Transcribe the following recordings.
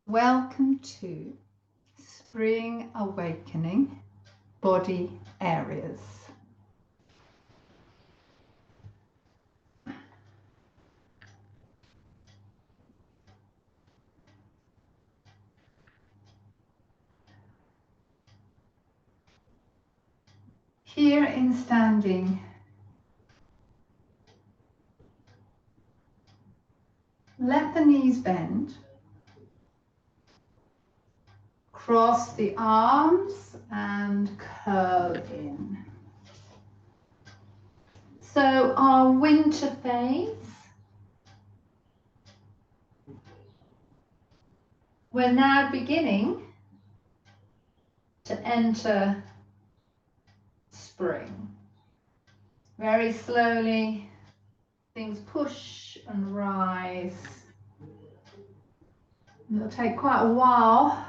Welcome to Spring Awakening Body Areas. Here in standing, let the knees bend. Cross the arms and curl in. So our winter phase, we're now beginning to enter spring. Very slowly, things push and rise. It'll take quite a while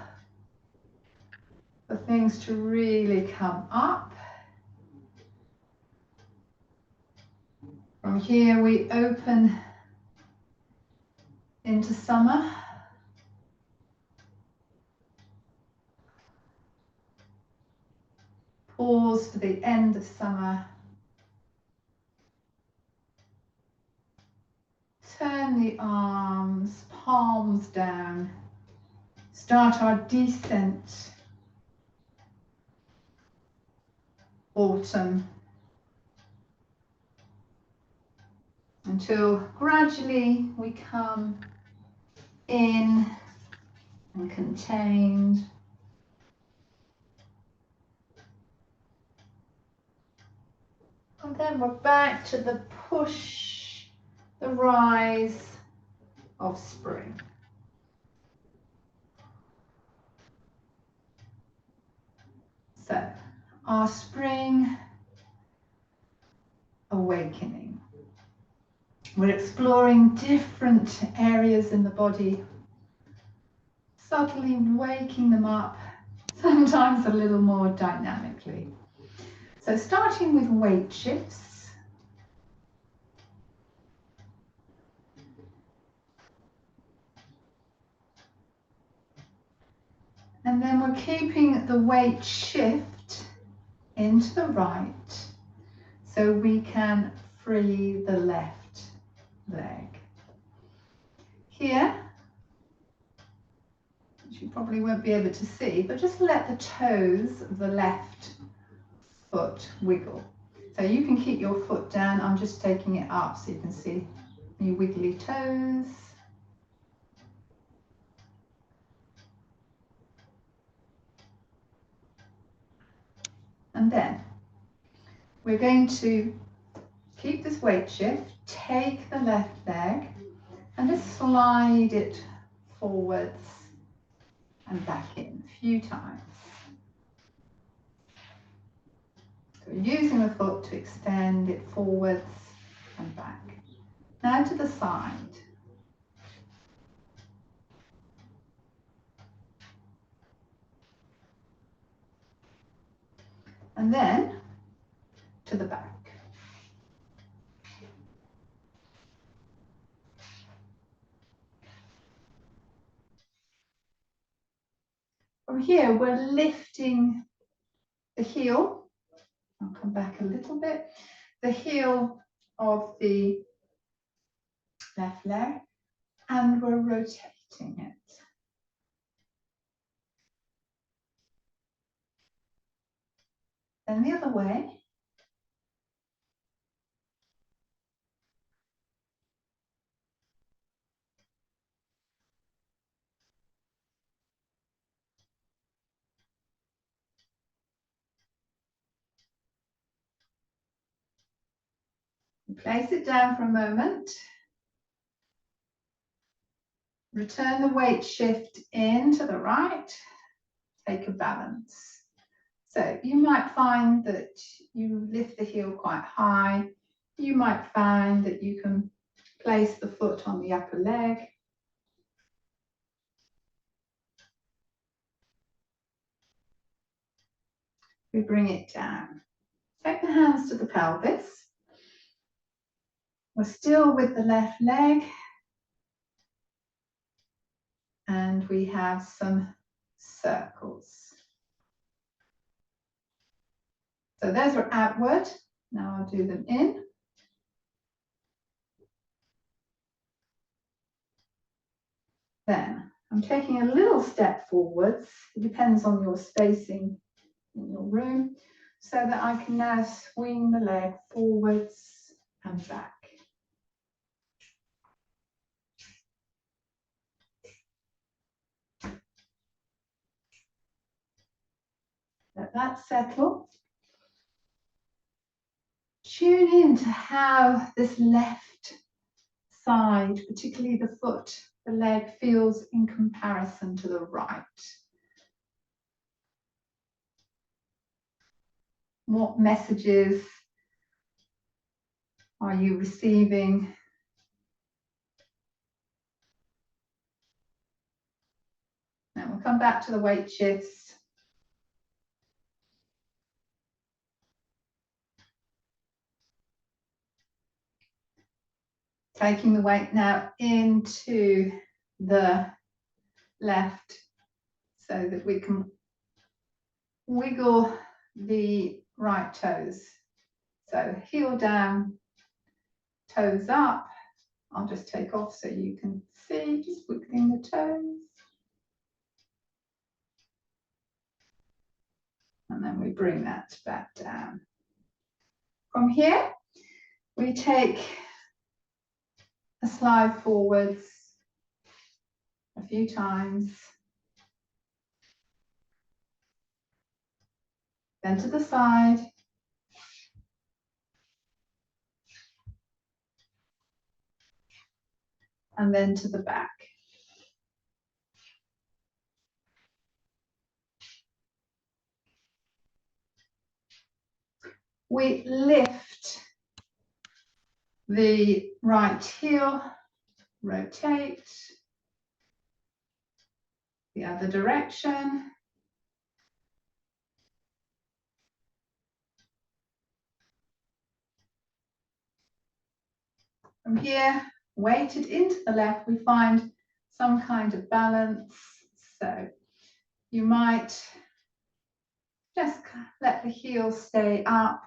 for things to really come up. From here we open into summer. Pause for the end of summer. Turn the arms, palms down. Start our descent. Autumn. Until gradually we come in and contained. And then we're back to the push, the rise of spring. So, our spring awakening. We're exploring different areas in the body, subtly waking them up, sometimes a little more dynamically. So starting with weight shifts. And then we're keeping the weight shift into the right so we can free the left leg. Here, which you probably won't be able to see, but just let the toes of the left foot wiggle. So you can keep your foot down, I'm just taking it up so you can see your wiggly toes. And then we're going to keep this weight shift, take the left leg and just slide it forwards and back in a few times. So we're using the foot to extend it forwards and back. Now to the side. And then to the back. From here, we're lifting the heel. I'll come back a little bit. The heel of the left leg, and we're rotating it. Then the other way. Place it down for a moment. Return the weight shift in to the right. Take a balance. So you might find that you lift the heel quite high. You might find that you can place the foot on the upper leg. We bring it down. Take the hands to the pelvis. We're still with the left leg. and we have some circles. So those are outward. Now I'll do them in. Then I'm taking a little step forwards. It depends on your spacing in your room, so that I can now swing the leg forwards and back. Let that settle. Tune in to how this left side, particularly the foot, the leg, feels in comparison to the right. What messages are you receiving? Now we'll come back to the weight shifts. Taking the weight now into the left so that we can wiggle the right toes. So heel down, toes up. I'll just take off so you can see, just wiggling the toes. And then we bring that back down. From here, we take a slide forwards a few times. Then to the side. And then to the back. We lift the right heel, rotate the other direction. From here, weighted into the left, we find some kind of balance. So you might just let the heel stay up.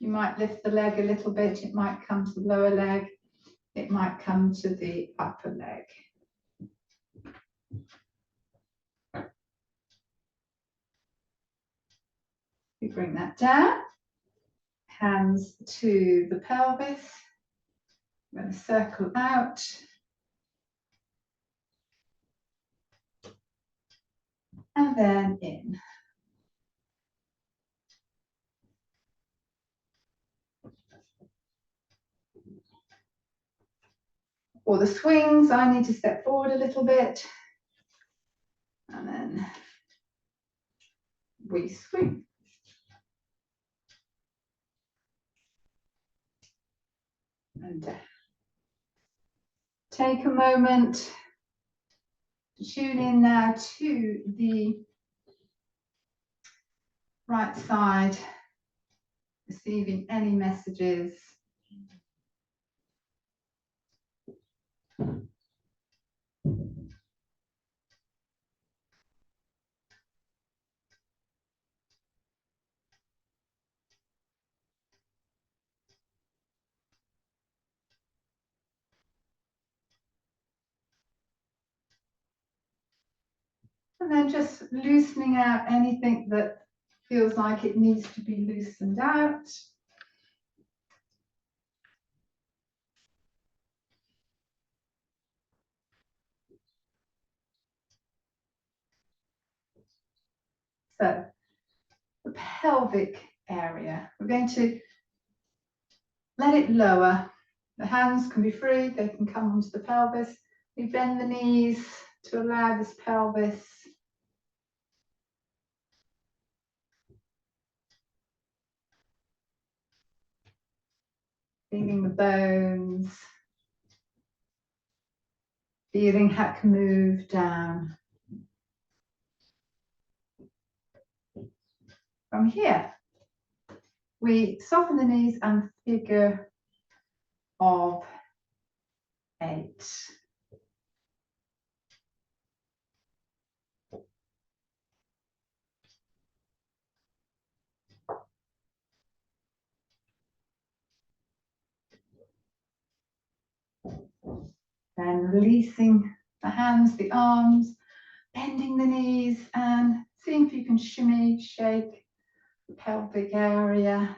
You might lift the leg a little bit. It might come to the lower leg. It might come to the upper leg. We bring that down. Hands to the pelvis. I'm going to circle out. And then in. For the swings, I need to step forward a little bit. And then we swing. And take a moment to tune in now to the right side, receiving any messages. And then just loosening out anything that feels like it needs to be loosened out. So the pelvic area, we're going to let it lower. The hands can be free, they can come onto the pelvis. We bend the knees to allow this pelvis feeling the bones, feeling how it can move down. From here, we soften the knees and figure of 8. releasing the hands, the arms, bending the knees, and seeing if you can shimmy, shake the pelvic area.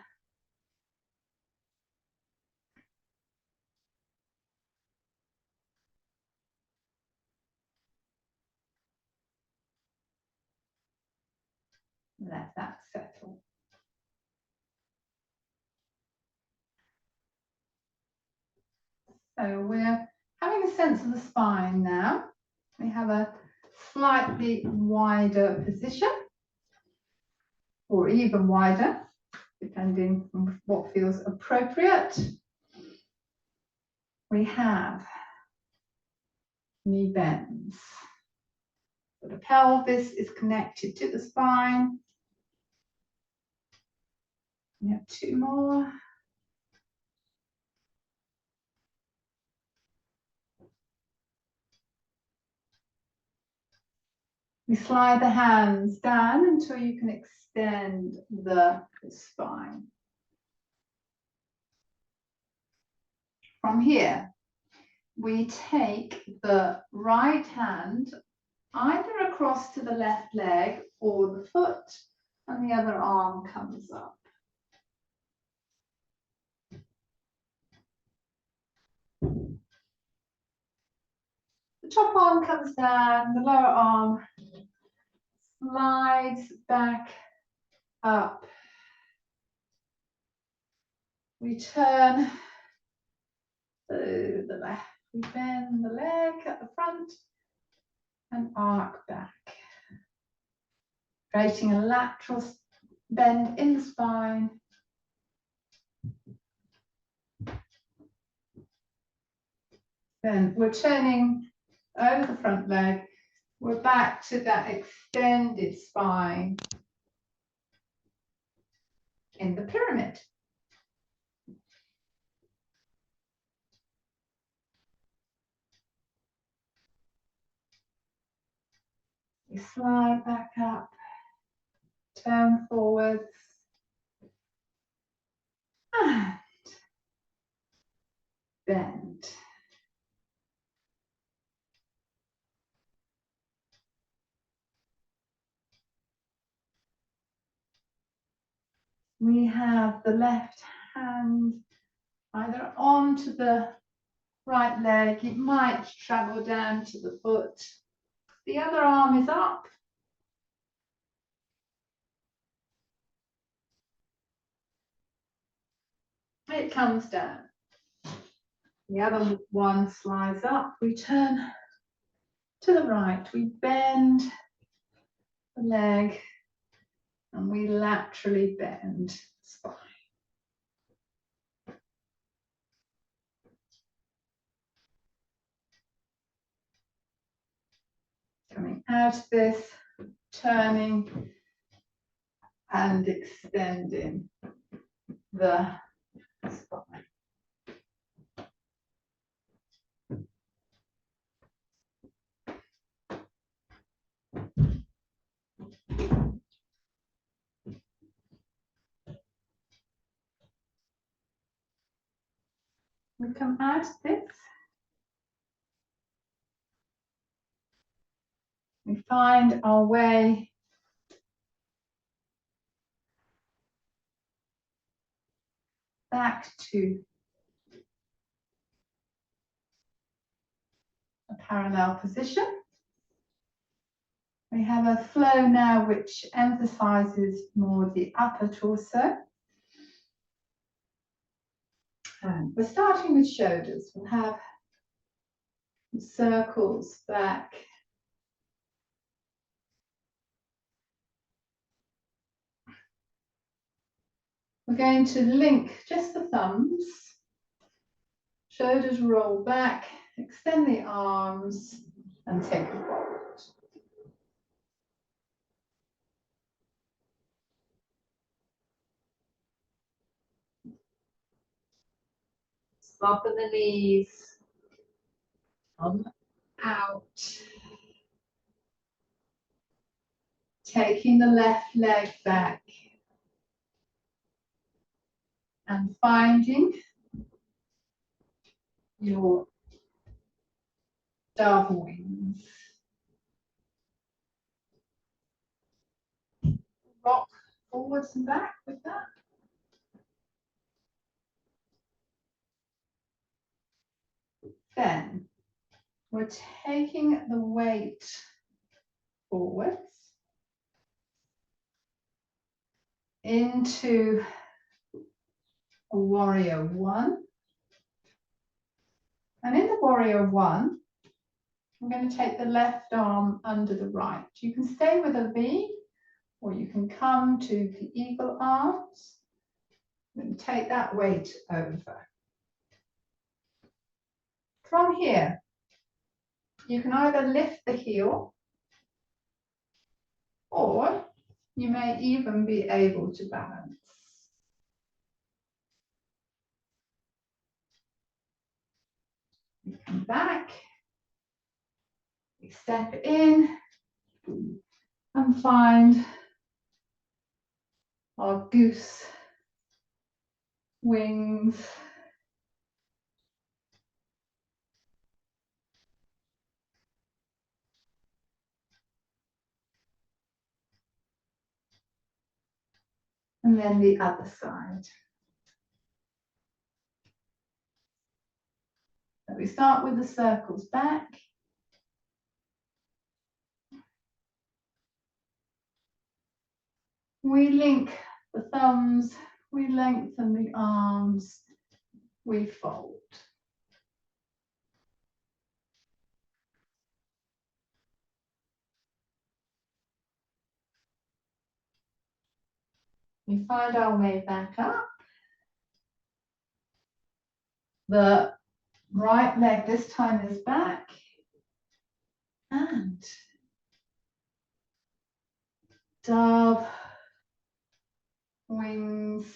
Let that settle. So we're having a sense of the spine now. We have a slightly wider position, or even wider, depending on what feels appropriate. We have knee bends. So the pelvis is connected to the spine. We have two more. We slide the hands down until you can extend the spine. From here, we take the right hand either across to the left leg or the foot, and the other arm comes up. The top arm comes down, the lower arm slides back up. We turn to the left. We bend the leg at the front and arc back, creating a lateral bend in the spine. Then we're turning over the front leg. We're back to that extended spine in the pyramid. We slide back up, turn forwards, and bend. We have the left hand either onto the right leg, it might travel down to the foot. The other arm is up. It comes down. The other one slides up. We turn to the right. We bend the leg and we laterally bend the spine. Coming out of this, turning and extending the spine. We come out of this. We find our way back to a parallel position. We have a flow now which emphasizes more the upper torso. And we're starting with shoulders. We'll have circles back. We're going to link just the thumbs. Shoulders roll back, extend the arms, and take a forward. Soften the knees, come out. Taking the left leg back and finding your dove wings. Rock forwards and back with that. Then we're taking the weight forwards into a warrior one. And in the warrior one, I'm going to take the left arm under the right. You can stay with a V, or you can come to the eagle arms and take that weight over. From here, you can either lift the heel, or you may even be able to balance. We come back, we step in and find our goose wings. And then the other side. So we start with the circles back. We link the thumbs, we lengthen the arms, we fold. We find our way back up. The right leg this time is back. And dove wings.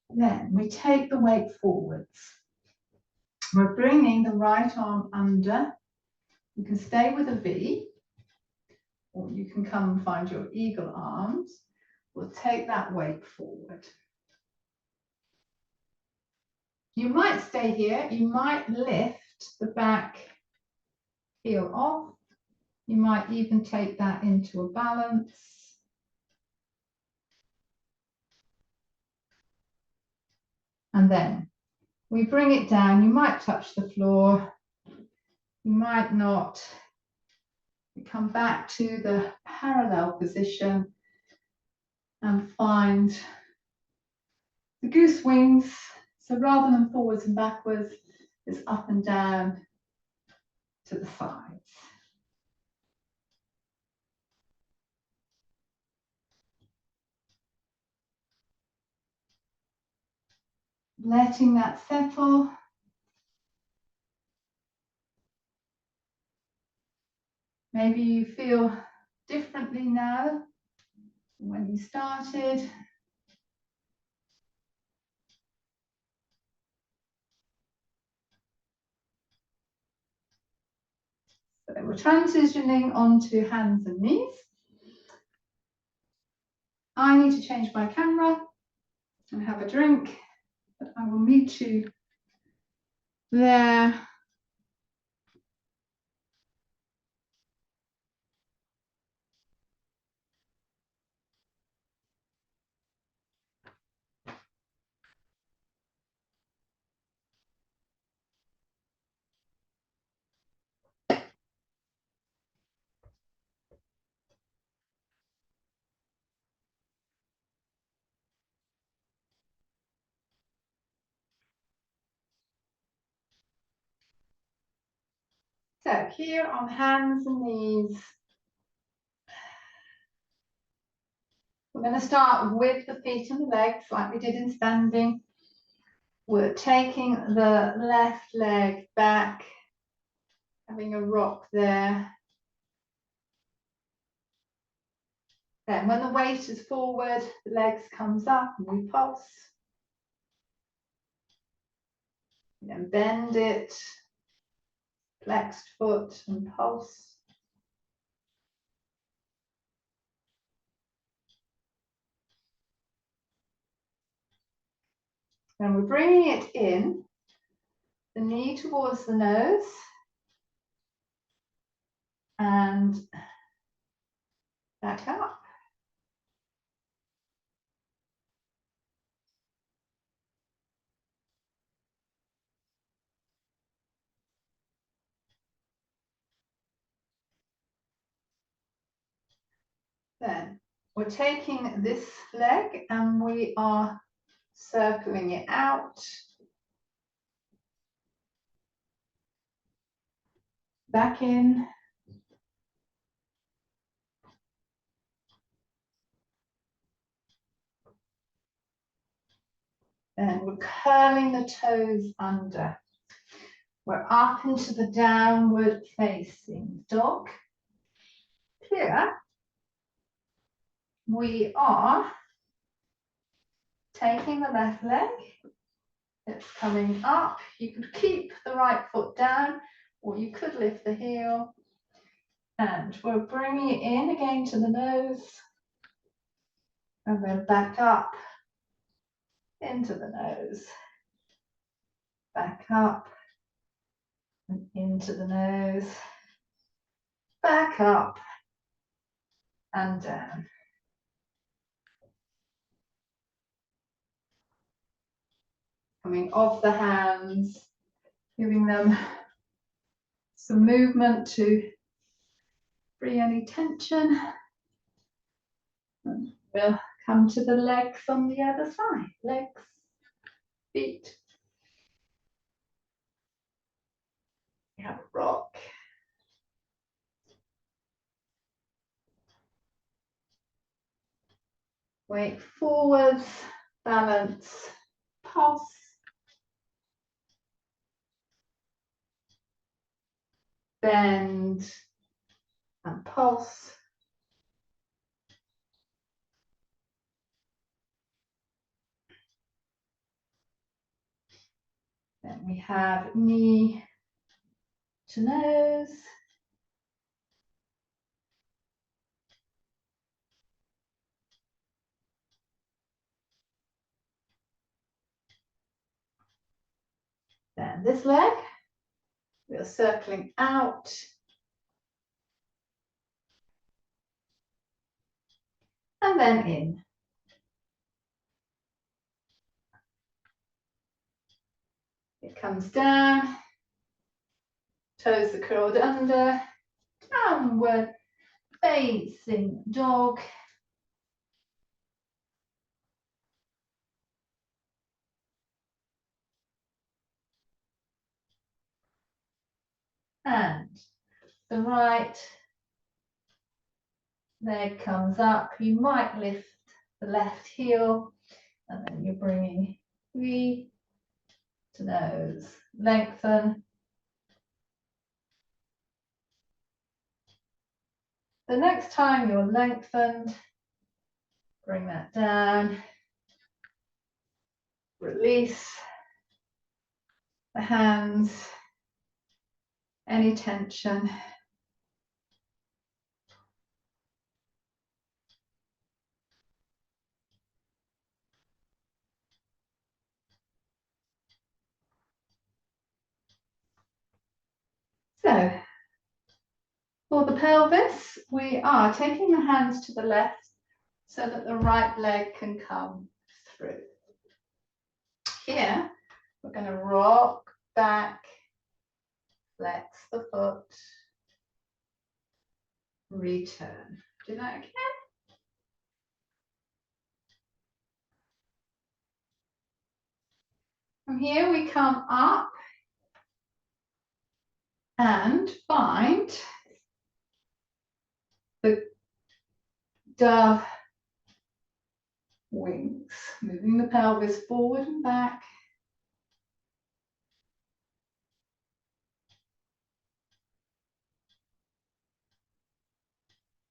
Then we take the weight forwards. We're bringing the right arm under. You can stay with a V, or you can come and find your eagle arms. We'll take that weight forward. You might stay here. You might lift the back heel off. You might even take that into a balance. And then we bring it down. You might touch the floor. You might not. We come back to the parallel position and find the goose wings. So rather than forwards and backwards, it's up and down to the sides. Letting that settle. Maybe you feel differently now than when you started. So we're transitioning onto hands and knees. I need to change my camera and have a drink, but I will meet you there. So here on hands and knees, we're going to start with the feet and the legs like we did in standing. We're taking the left leg back, having a rock there. Then when the weight is forward, the legs comes up and we pulse. Then bend it, flexed foot and pulse. And we're bringing it in, the knee towards the nose, and back up. Then we're taking this leg and we are circling it out, back in, and we're curling the toes under. We're up into the downward facing dog. Here we are taking the left leg, it's coming up. You could keep the right foot down, or you could lift the heel. And we're bringing it in again to the nose, and then back up into the nose, back up and into the nose, back up and down. Coming off the hands, giving them some movement to free any tension. And we'll come to the legs on the other side. Legs, feet. We have a rock. Weight forwards, balance, pulse. Bend and pulse. Then we have knee to nose. Then this leg, we are circling out. And then in. It comes down, toes are curled under, downward facing dog. And the right leg comes up. You might lift the left heel, and then you're bringing knee to nose. Lengthen. The next time you're lengthened, bring that down. Release the hands, any tension. So, for the pelvis, we are taking the hands to the left so that the right leg can come through. Here, we're going to rock back, flex the foot, return. Do that again. From here, we come up and find the dove wings, moving the pelvis forward and back.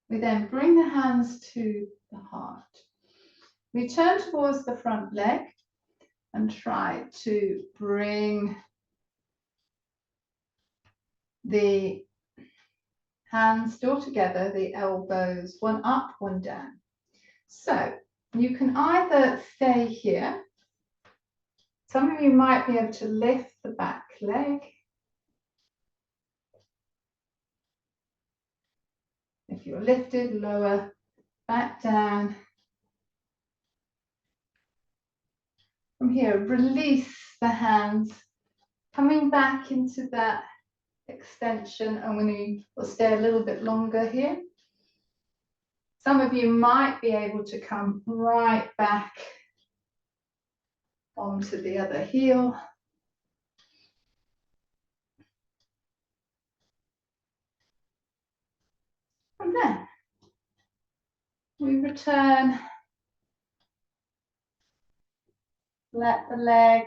We then bring the hands to the heart. We turn towards the front leg and try to bring the hands still together, the elbows, one up, one down. So you can either stay here, Some of you might be able to lift the back leg. If you're lifted, lower back down. From here, release the hands, coming back into that extension, and we'll stay a little bit longer here. Some of you might be able to come right back onto the other heel. And then we return, let the leg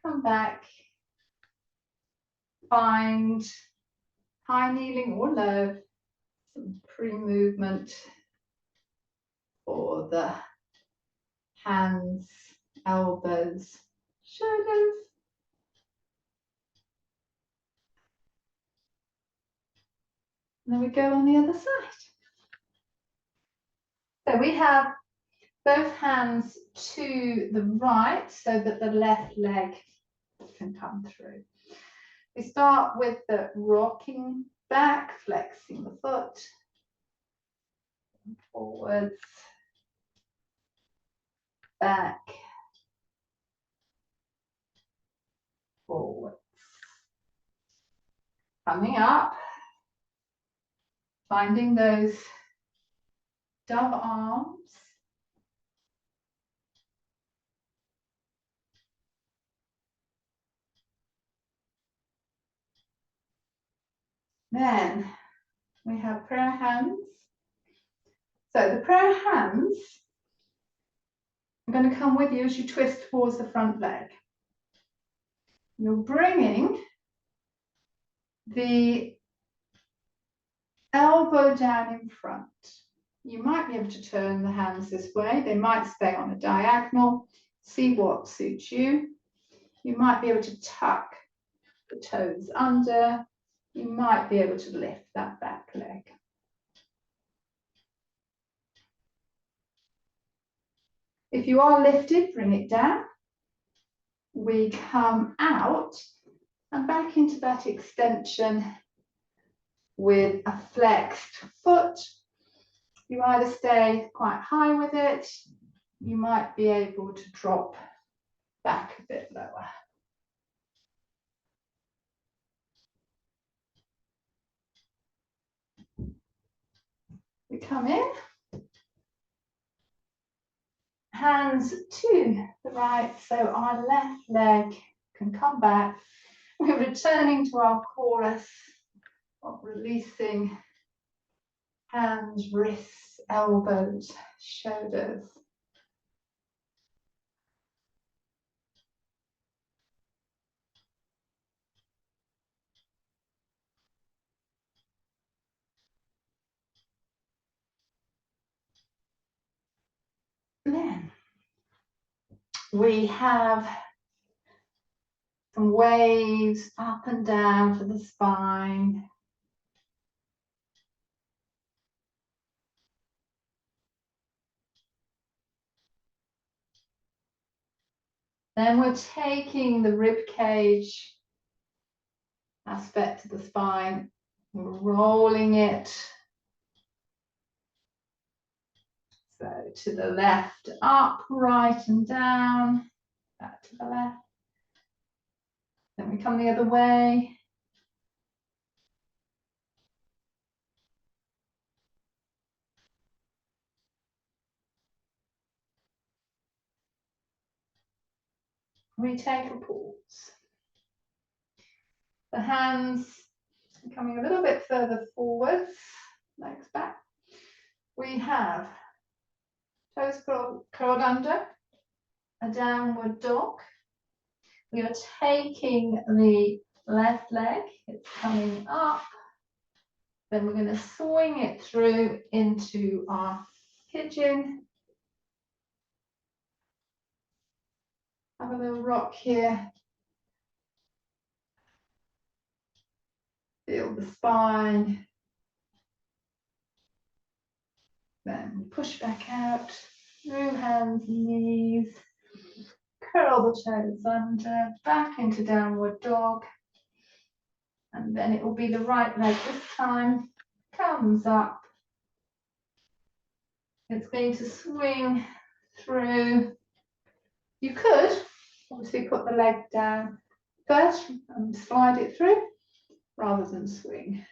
come back, find high kneeling or low, some pre-movement for the hands, elbows, shoulders. And then we go on the other side. So we have both hands to the right so that the left leg can come through. We start with the rocking back, flexing the foot, forwards, back, forwards. Coming up, finding those dove arms. Then we have prayer hands. So the prayer hands are going to come with you as you twist towards the front leg. You're bringing the elbow down in front. You might be able to turn the hands this way. They might stay on a diagonal. See what suits you. You might be able to tuck the toes under. You might be able to lift that back leg. If you are lifted, bring it down. We come out and back into that extension with a flexed foot. You either stay quite high with it, you might be able to drop back a bit lower. We come in, hands to the right, so our left leg can come back. We're returning to our chorus of releasing hands, wrists, elbows, shoulders. Then we have some waves up and down for the spine. Then we're taking the rib cage aspect of the spine, rolling it so to the left, up, right and down, back to the left. Then we come the other way. We take a pause. The hands coming a little bit further forwards, legs back. We have toes curled under, a downward dog. We are taking the left leg, it's coming up. Then we're going to swing it through into our pigeon. Have a little rock here. Feel the spine. Then push back out through hands and knees. curl the toes under, back into downward dog. And then it will be the right leg this time, comes up. It's going to swing through. You could obviously put the leg down first and slide it through rather than swing.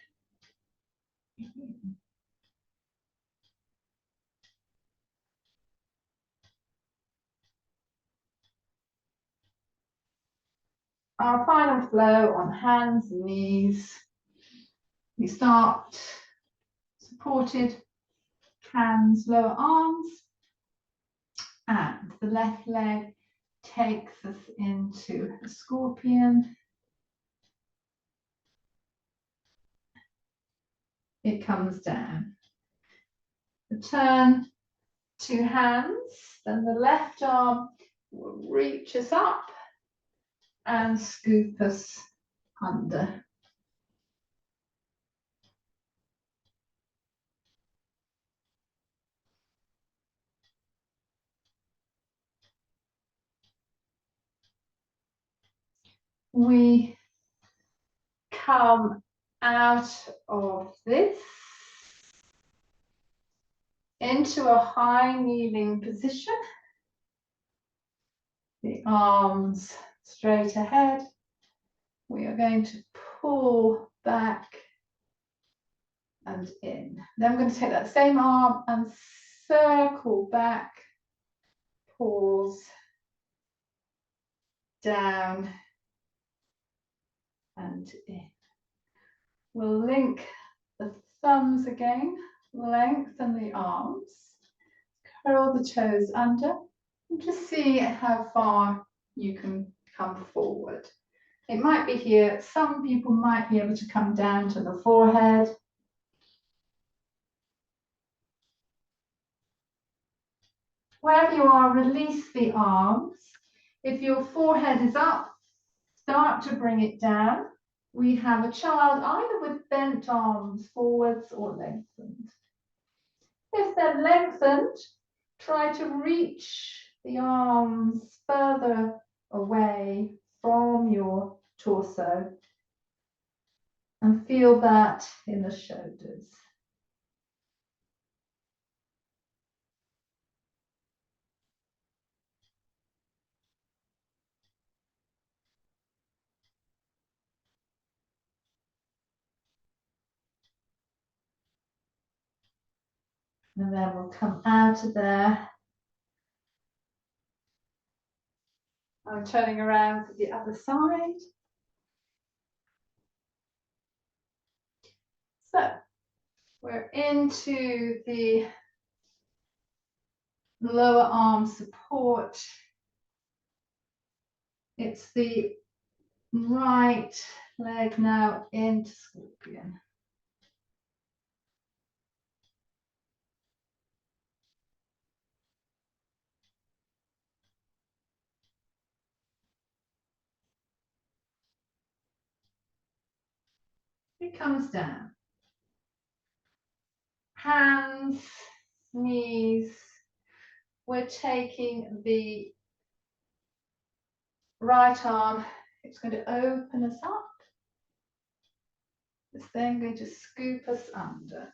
Our final flow on hands and knees. We start supported hands, lower arms, and the left leg takes us into a scorpion. It comes down. Return to hands, then the left arm will reach us up and scoop us under. We come out of this into a high kneeling position. The arms straight ahead. We are going to pull back and in. Then I'm going to take that same arm and circle back, pause, down and in. We'll link the thumbs again, lengthen the arms, curl the toes under, and just see how far you can come forward. It might be here, some people might be able to come down to the forehead. Wherever you are, release the arms. If your forehead is up, start to bring it down. We have a child either with bent arms forwards or lengthened. If they're lengthened, try to reach the arms further away from your torso and feel that in the shoulders. And then we'll come out of there. I'm turning around to the other side. So we're into the lower arm support. It's the right leg now into scorpion. It comes down. Hands, knees. We're taking the right arm. It's going to open us up. It's then going to scoop us under.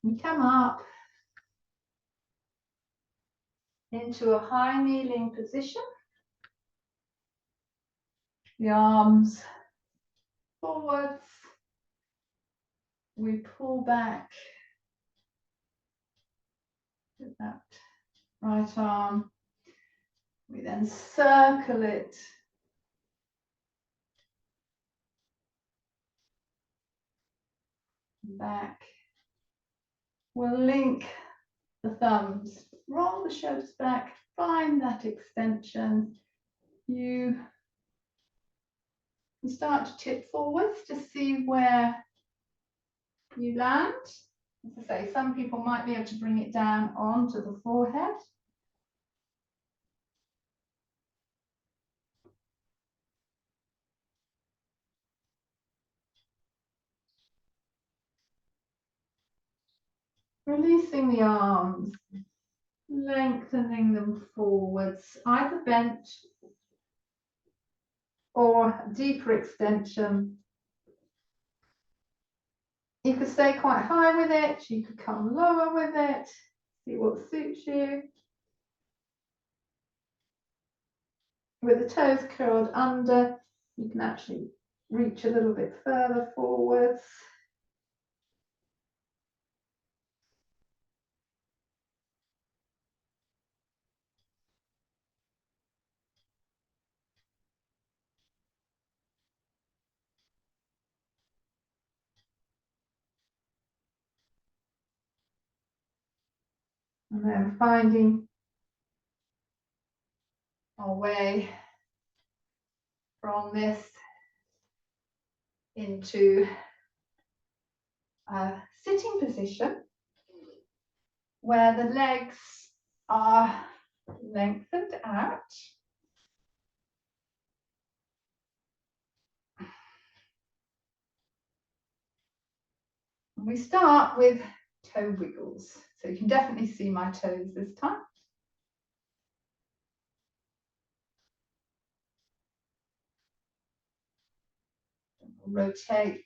We come up into a high kneeling position. The arms forwards. We pull back with that right arm. We then circle it back. We'll link the thumbs, roll the shoulders back, find that extension. You can start to tip forwards to see where you land. As I say, some people might be able to bring it down onto the forehead. Releasing the arms, lengthening them forwards, either bent or deeper extension. You could stay quite high with it, you could come lower with it, see what suits you. With the toes curled under, you can actually reach a little bit further forwards. And then finding our way from this into a sitting position where the legs are lengthened out. We start with toe wiggles. So you can definitely see my toes this time. Rotate.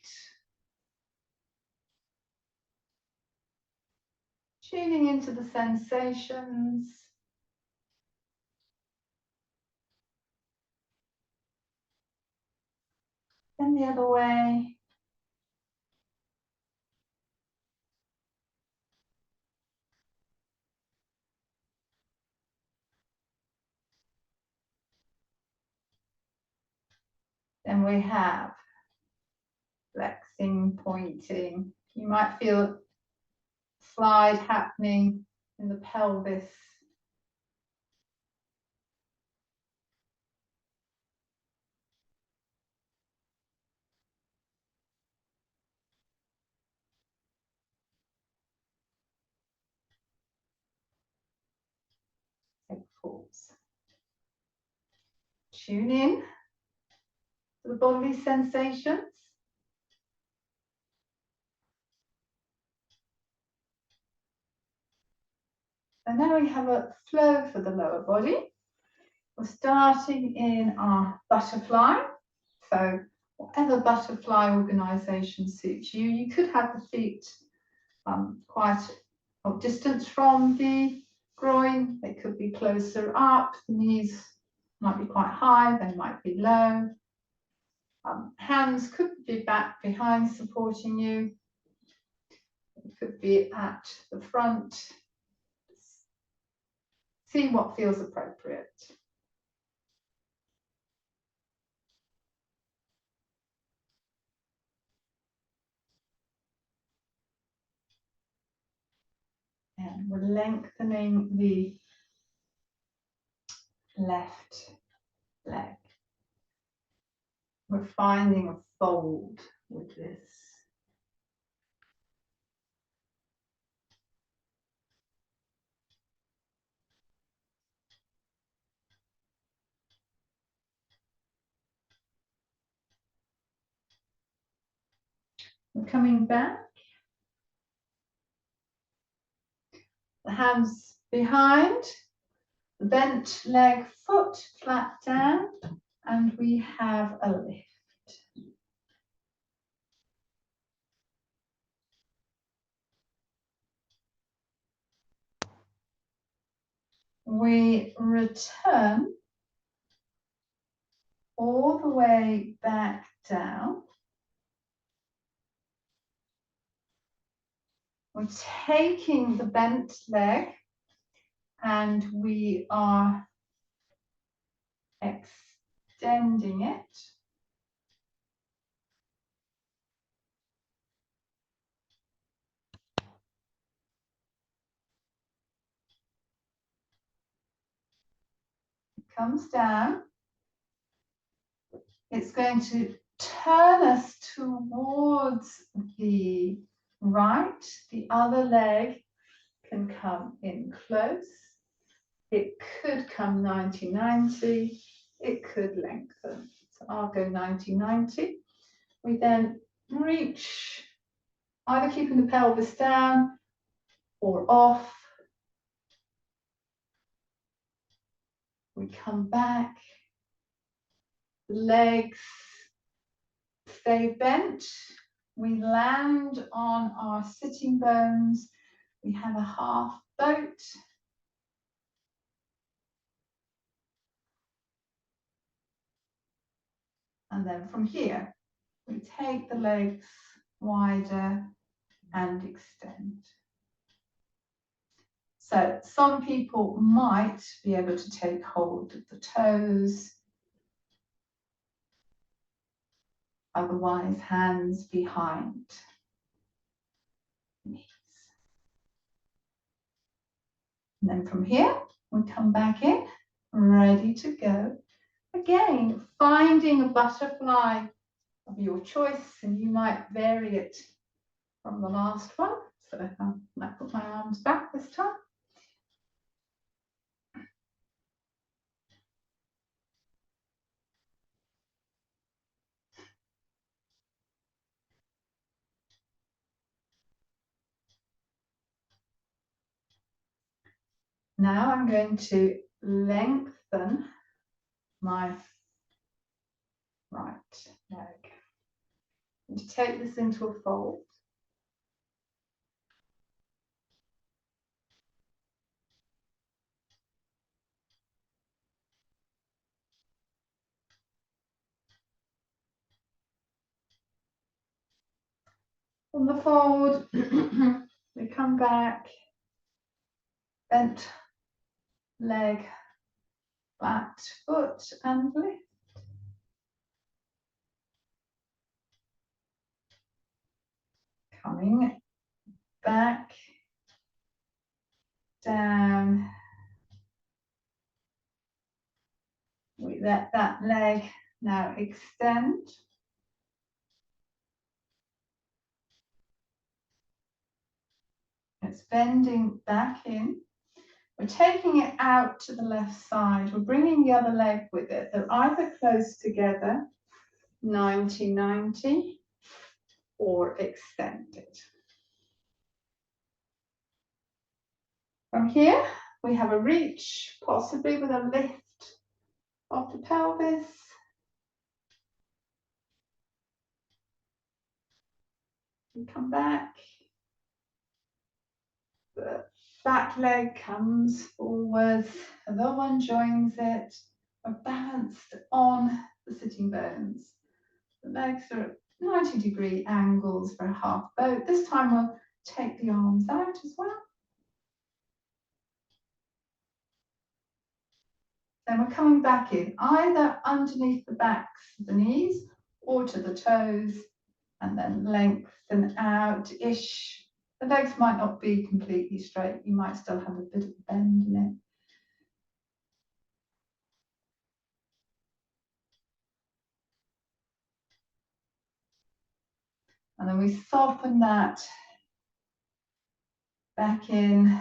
Tuning into the sensations. Then the other way. Then we have flexing, pointing. You might feel slide happening in the pelvis. Take pause. Tune in to the bodily sensations. And then we have a flow for the lower body. We're starting in our butterfly. So whatever butterfly organisation suits you, you could have the feet quite a distance from the groin. They could be closer up. The knees might be quite high, they might be low. Hands could be back behind supporting you. It could be at the front. See what feels appropriate. And we're lengthening the left leg. We're finding a fold with this. We're coming back. The hands behind, the bent leg, foot flat down, and we have a lift. We return all the way back down. We're taking the bent leg and we are extending it. It comes down. It's going to turn us towards the right. The other leg can come in close. It could come 90-90. It could lengthen. So I'll go 90-90. We then reach, either keeping the pelvis down or off. We come back. The legs stay bent. We land on our sitting bones. We have a half boat. And then from here, we take the legs wider and extend. So some people might be able to take hold of the toes, otherwise hands behind knees. And then from here, we come back in, ready to go. Again, finding a butterfly of your choice, and you might vary it from the last one. So I might put my arms back this time. Now I'm going to lengthen my right leg. And to take this into a fold. On the fold, we come back, bent leg, flat foot, and lift. Coming back, down. We let that leg now extend. It's bending back in. We're taking it out to the left side. We're bringing the other leg with it. They're either close together, 90-90, or extended. From here, we have a reach, possibly with a lift of the pelvis. We come back. The back leg comes forwards, the other one joins it. We're balanced on the sitting bones. The legs are at 90-degree angles for a half boat. This time we'll take the arms out as well. Then we're coming back in, either underneath the backs of the knees or to the toes, and then lengthen out-ish. The legs might not be completely straight. You might still have a bit of a bend in it. And then we soften that back in,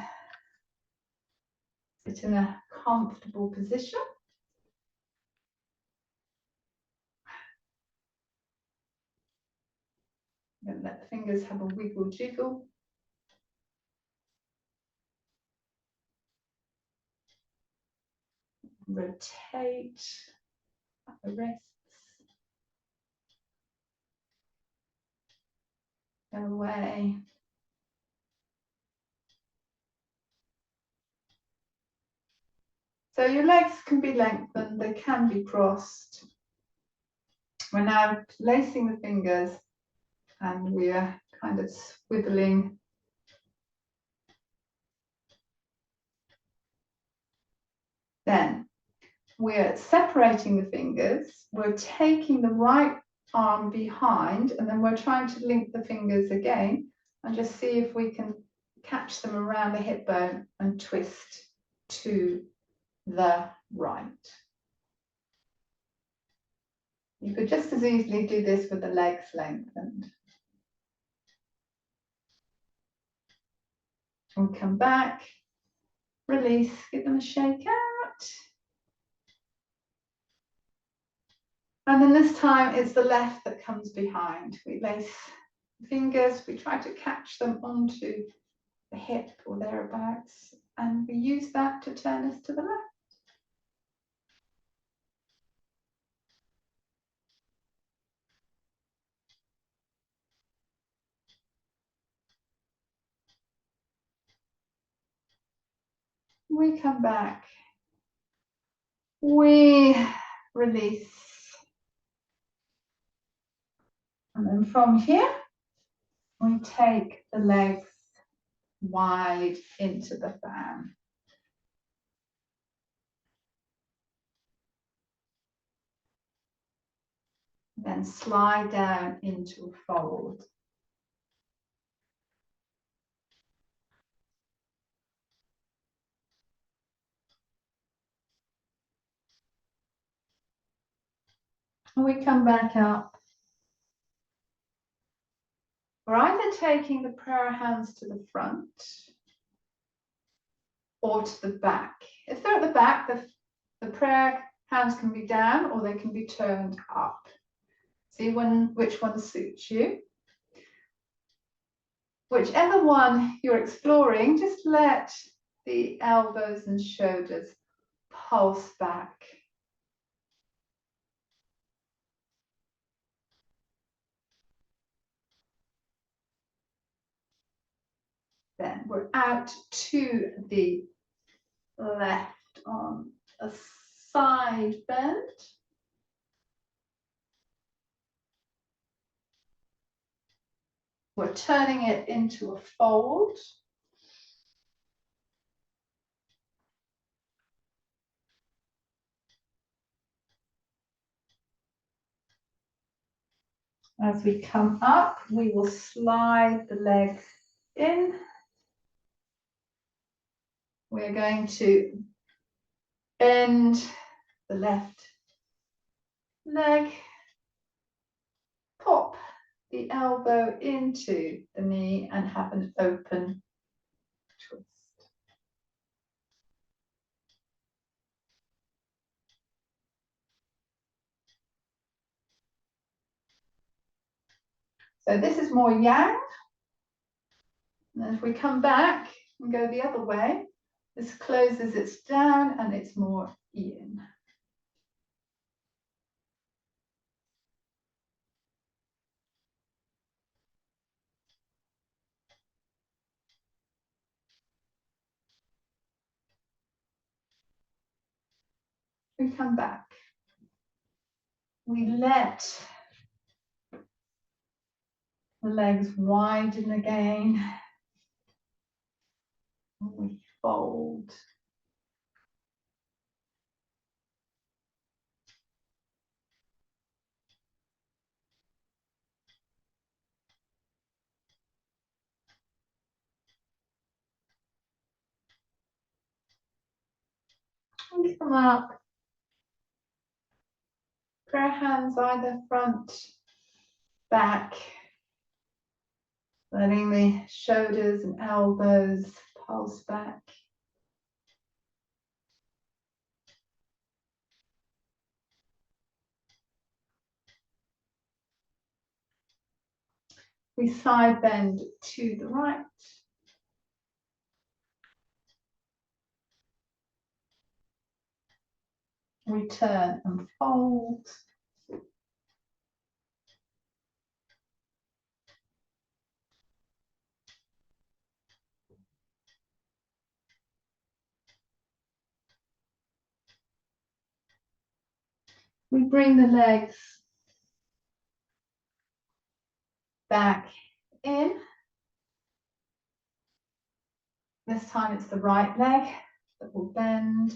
sit in a comfortable position. And let the fingers have a wiggle jiggle. Rotate the wrists. Go away. So your legs can be lengthened, they can be crossed. We're now placing the fingers and we're kind of swiveling. Then we're separating the fingers, we're taking the right arm behind, and then we're trying to link the fingers again and just see if we can catch them around the hip bone and twist to the right. You could just as easily do this with the legs lengthened. And come back, release, give them a shake out. And then this time it's the left that comes behind. We lace fingers, we try to catch them onto the hip or thereabouts, and we use that to turn us to the left. We come back, we release. And then from here, we take the legs wide into the fan. Then slide down into a fold. And we come back up. We're either taking the prayer hands to the front or to the back. If they're at the back, the prayer hands can be down or they can be turned up. See which one suits you. Whichever one you're exploring, just let the elbows and shoulders pulse back. Then we're out to the left on a side bend. We're turning it into a fold. As we come up, we will slide the legs in. We're going to bend the left leg, pop the elbow into the knee and have an open twist. So this is more yang. And if we come back and go the other way, this closes its down and it's more yin. We come back. We let the legs widen again. We fold. We come up. Prayer hands either front, back, letting the shoulders and elbows pulse back. We side bend to the right. We turn and fold. We bring the legs back in. This time it's the right leg that will bend.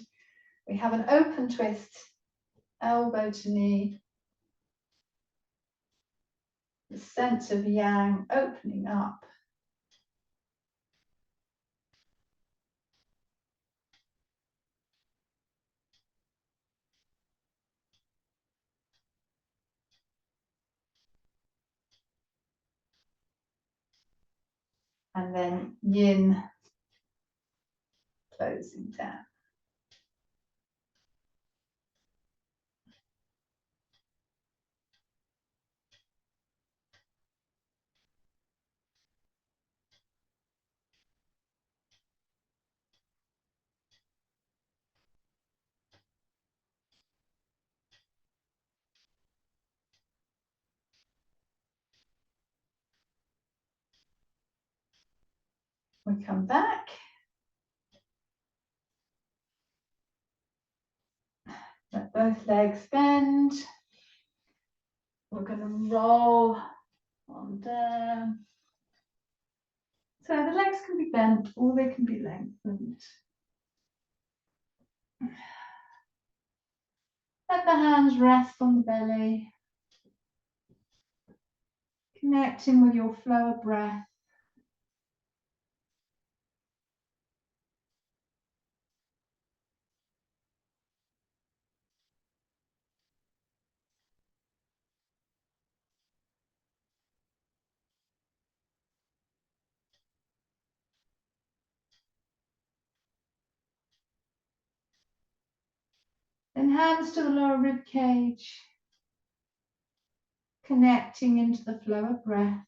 We have an open twist, elbow to knee. The sense of yang opening up. And then yin closing down. We come back. Let both legs bend. We're going to roll on down. So the legs can be bent or they can be lengthened. Let the hands rest on the belly. Connecting with your flow of breath. Then hands to the lower rib cage. Connecting into the flow of breath.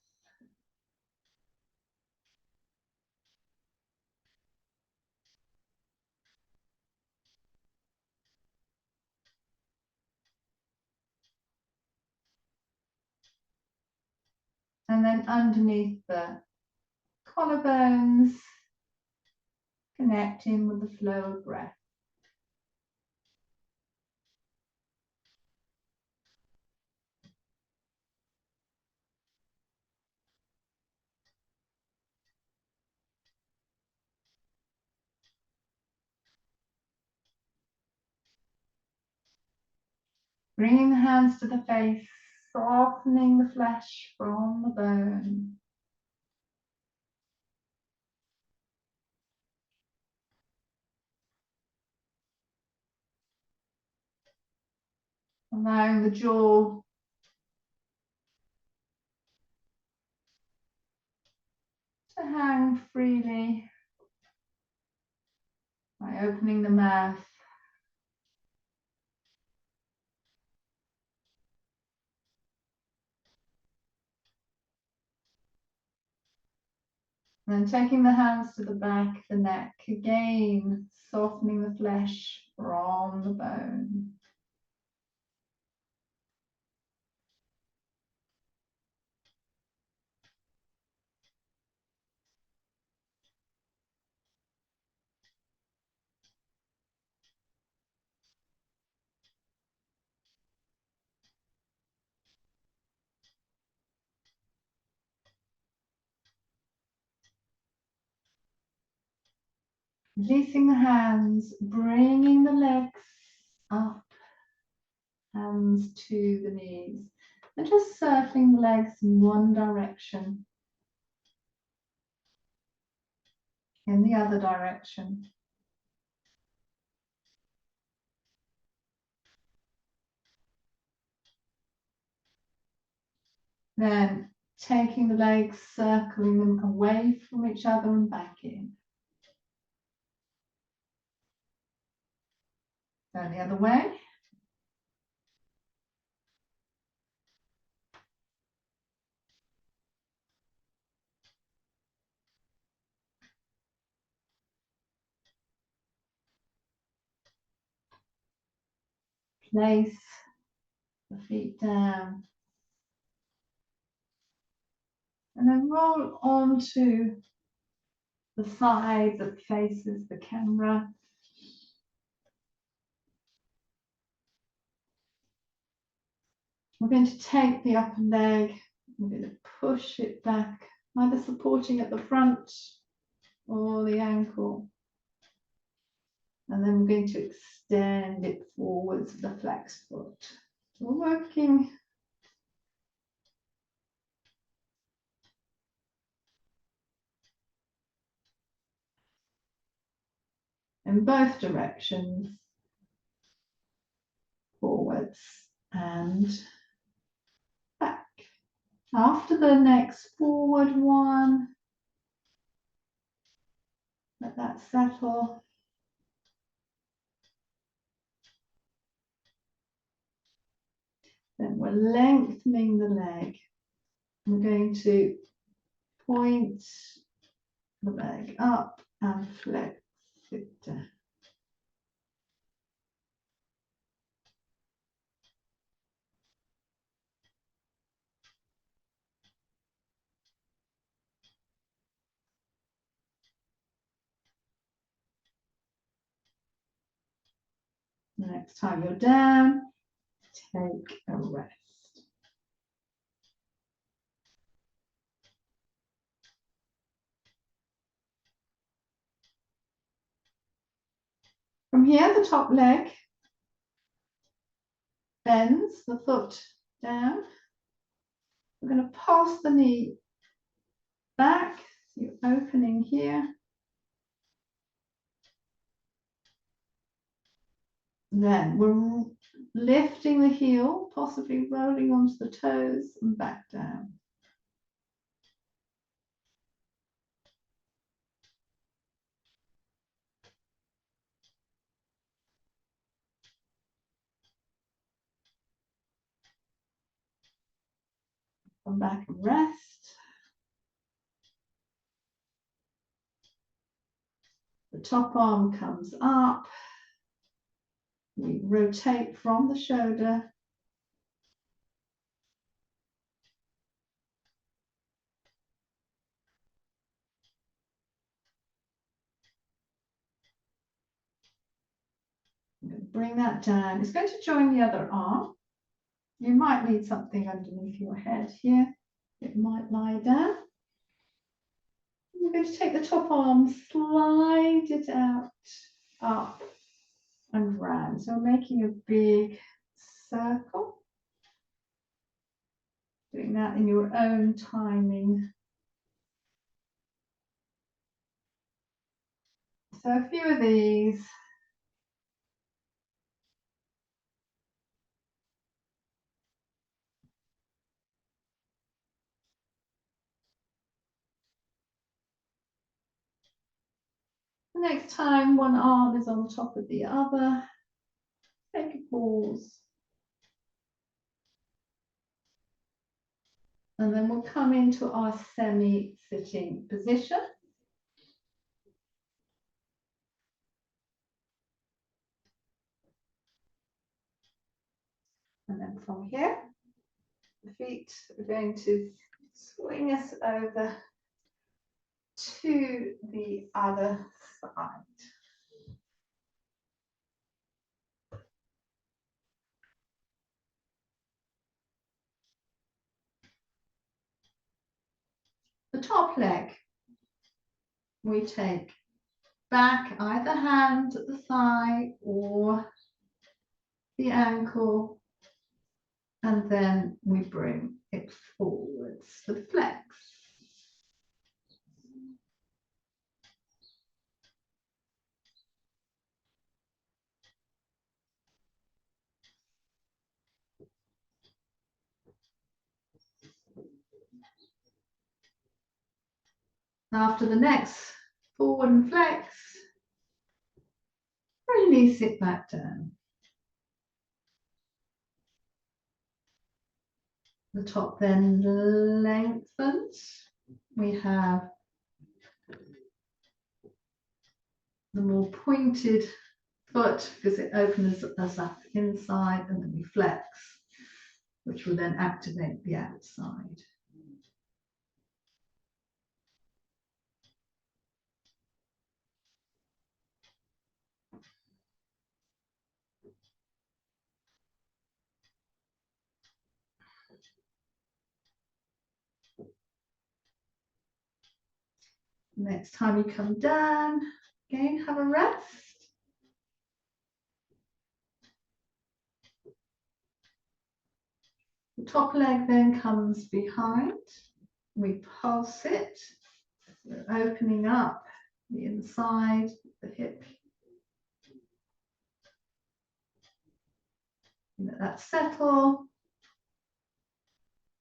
And then underneath the collarbones, connecting with the flow of breath. Bringing the hands to the face, softening the flesh from the bone. Allowing the jaw to hang freely by opening the mouth. And then taking the hands to the back of the neck, again softening the flesh from the bone. Releasing the hands, bringing the legs up, hands to the knees, and just circling the legs in one direction, in the other direction. Then taking the legs, circling them away from each other and back in. Go the other way. Place the feet down. And then roll onto the side that faces the camera. We're going to take the upper leg, we're going to push it back, either supporting at the front or the ankle. And then we're going to extend it forwards with the flexed foot. We're working in both directions, forwards and back. After the next forward one, let that settle. Then we're lengthening the leg. We're going to point the leg up and flex it down. Next time you're down, take a rest. From here, the top leg bends, the foot down. We're going to pass the knee back, so you're opening here. Then we're lifting the heel, possibly rolling onto the toes and back down. Come back and rest. The top arm comes up. We rotate from the shoulder. I'm going to bring that down. It's going to join the other arm. You might need something underneath your head here. It might lie down. We're going to take the top arm, slide it out, up and round. So we're making a big circle. Doing that in your own timing. So a few of these. The next time one arm is on top of the other, take a pause. And then we'll come into our semi-sitting position. And then from here, the feet are going to swing us over to the other side. The top leg, we take back either hand at the thigh or the ankle, and then we bring it forwards for the flex. After the next forward and flex, release it back down. The top then lengthens. We have the more pointed foot because it opens us up inside, and then we flex, which will then activate the outside. Next time you come down, again, have a rest. The top leg then comes behind. We pulse it. We're opening up the inside, the hip. Let that settle.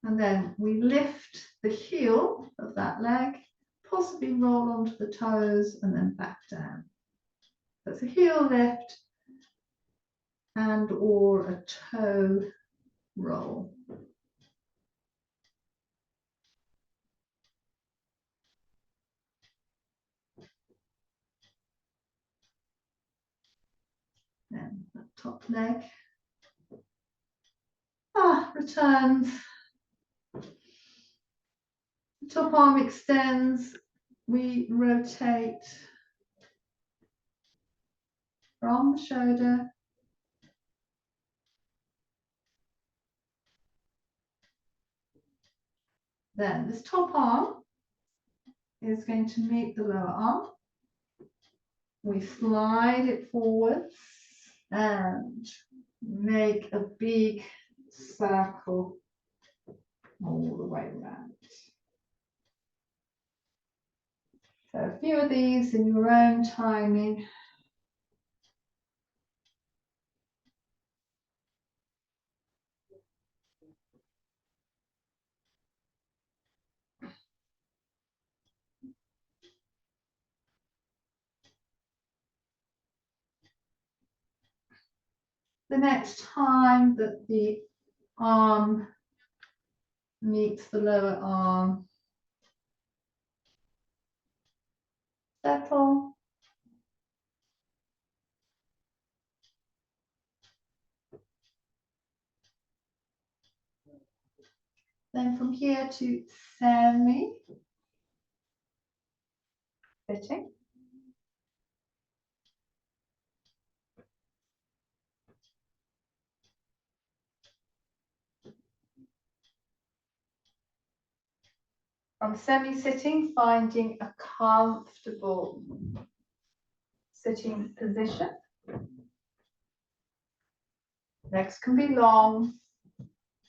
And then we lift the heel of that leg, possibly roll onto the toes and then back down. That's a heel lift and or a toe roll. Then that top leg returns. The top arm extends. We rotate from the shoulder then this top arm is going to meet the lower arm. We slide it forwards and make a big circle all the way around. So a few of these in your own timing. The next time that the arm meets the lower arm, settle. Then from here to semi sitting. From semi-sitting, finding a comfortable sitting position. Legs can be long,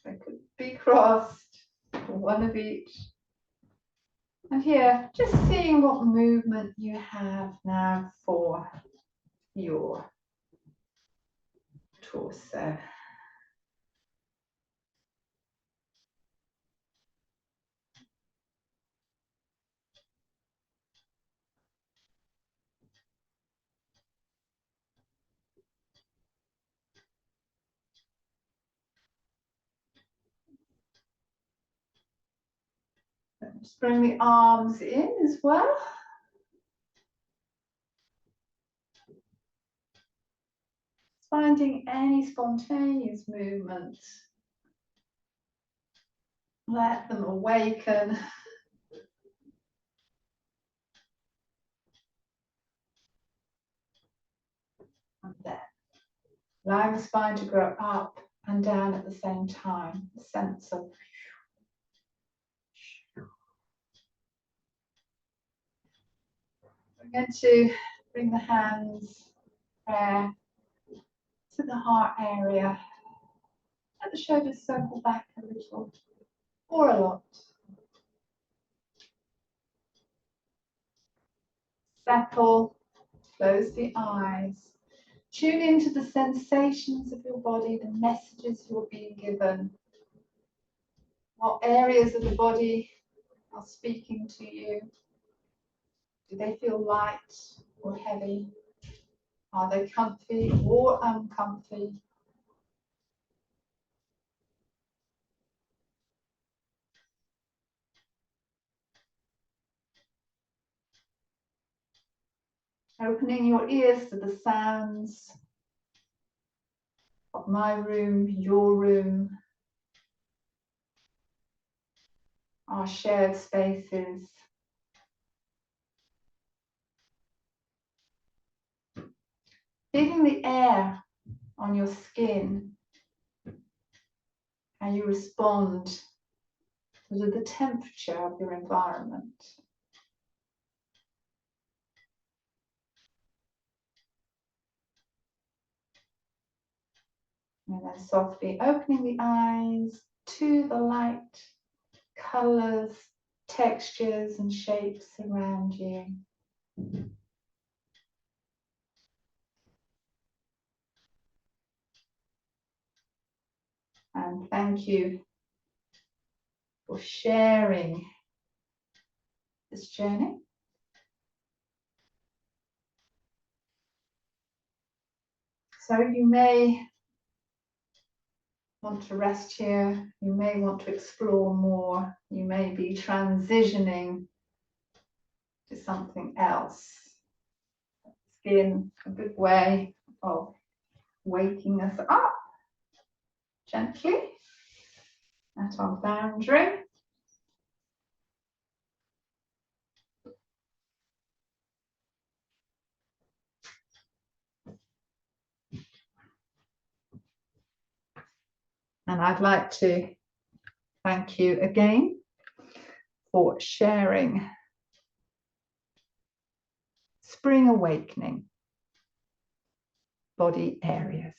they could be crossed, one of each. And here, just seeing what movement you have now for your torso. Just bring the arms in as well. Finding any spontaneous movements. Let them awaken. And then allow the spine to grow up and down at the same time. A sense of we're going to bring the hands there to the heart area. Let the shoulders circle back a little or a lot. Settle, close the eyes. Tune into the sensations of your body, the messages you're being given. What areas of the body are speaking to you? Do they feel light or heavy? Are they comfy or uncomfy? Opening your ears to the sounds of my room, your room, our shared spaces. Feeling the air on your skin, how you respond to the temperature of your environment. And then softly opening the eyes to the light, colours, textures and shapes around you. And thank you for sharing this journey. So you may want to rest here. You may want to explore more. You may be transitioning to something else. Skin, a good way of waking us up gently at our boundary. And I'd like to thank you again for sharing Spring Awakening body areas.